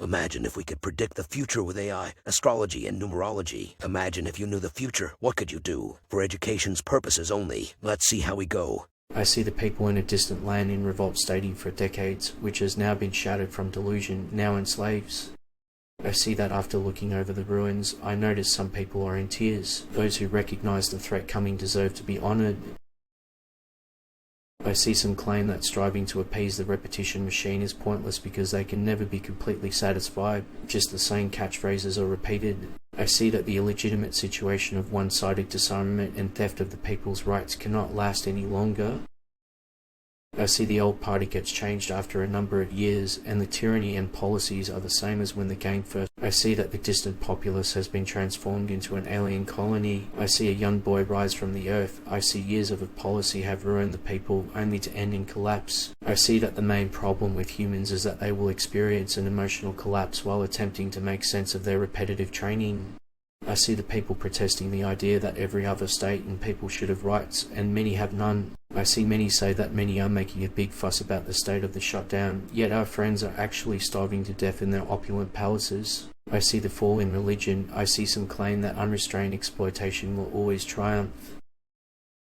Imagine if we could predict the future with AI, astrology, and numerology. Imagine if you knew the future, what could you do? For education's purposes only. Let's see how we go. I see the people in a distant land in revolt stating for decades, which has now been shattered from delusion, now in slaves. I see that after looking over the ruins, I notice some people are in tears. Those who recognize the threat coming deserve to be honored. I see some claim that striving to appease the repetition machine is pointless because they can never be completely satisfied, just the same catchphrases are repeated. I see that the illegitimate situation of one-sided disarmament and theft of the people's rights cannot last any longer. I see the old party gets changed after a number of years, and the tyranny and policies are the same as when the gang first. I see that the distant populace has been transformed into an alien colony. I see a young boy rise from the earth. I see years of a policy have ruined the people, only to end in collapse. I see that the main problem with humans is that they will experience an emotional collapse while attempting to make sense of their repetitive training. I see the people protesting the idea that every other state and people should have rights, and many have none. I see many say that many are making a big fuss about the state of the shutdown, yet our friends are actually starving to death in their opulent palaces. I see the fall in religion. I see some claim that unrestrained exploitation will always triumph.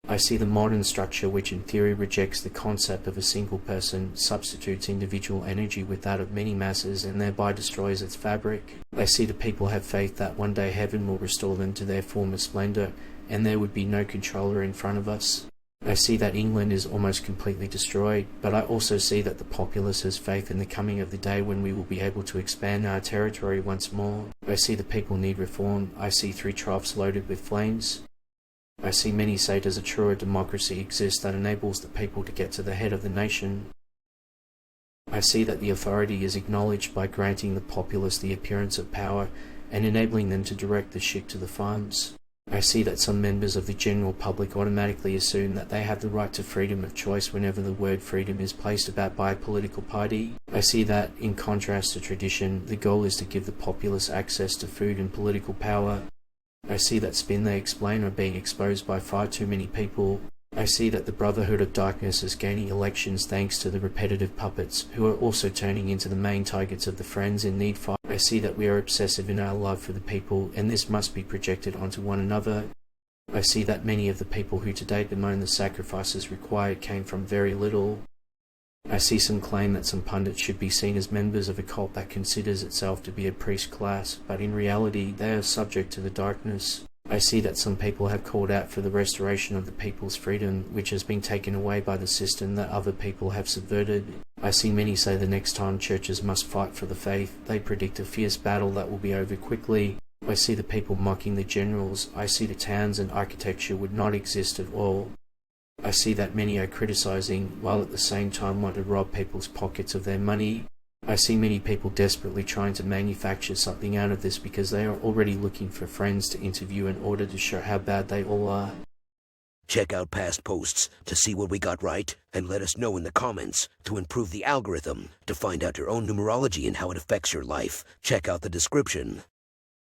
I see the modern structure which in theory rejects the concept of a single person, substitutes individual energy with that of many masses, and thereby destroys its fabric. I see the people have faith that one day heaven will restore them to their former splendor, and there would be no controller in front of us. I see that England is almost completely destroyed, but I also see that the populace has faith in the coming of the day when we will be able to expand our territory once more. I see the people need reform. I see 3 troughs loaded with flames. I see many say does a truer democracy exist that enables the people to get to the head of the nation. I see that the authority is acknowledged by granting the populace the appearance of power and enabling them to direct the ship to the farms. I see that some members of the general public automatically assume that they have the right to freedom of choice whenever the word freedom is placed about by a political party. I see that, in contrast to tradition, the goal is to give the populace access to food and political power. I see that spin they explain are being exposed by far too many people. I see that the Brotherhood of Darkness is gaining elections thanks to the repetitive puppets, who are also turning into the main targets of the friends in need fight. I see that we are obsessive in our love for the people, and this must be projected onto one another. I see that many of the people who today bemoan the sacrifices required came from very little. I see some claim that some pundits should be seen as members of a cult that considers itself to be a priest class, but in reality they are subject to the darkness. I see that some people have called out for the restoration of the people's freedom, which has been taken away by the system that other people have subverted. I see many say the next time churches must fight for the faith, they predict a fierce battle that will be over quickly. I see the people mocking the generals. I see the towns and architecture would not exist at all. I see that many are criticizing, while at the same time want to rob people's pockets of their money. I see many people desperately trying to manufacture something out of this because they are already looking for friends to interview in order to show how bad they all are. Check out past posts to see what we got right, and let us know in the comments to improve the algorithm. To find out your own numerology and how it affects your life, check out the description.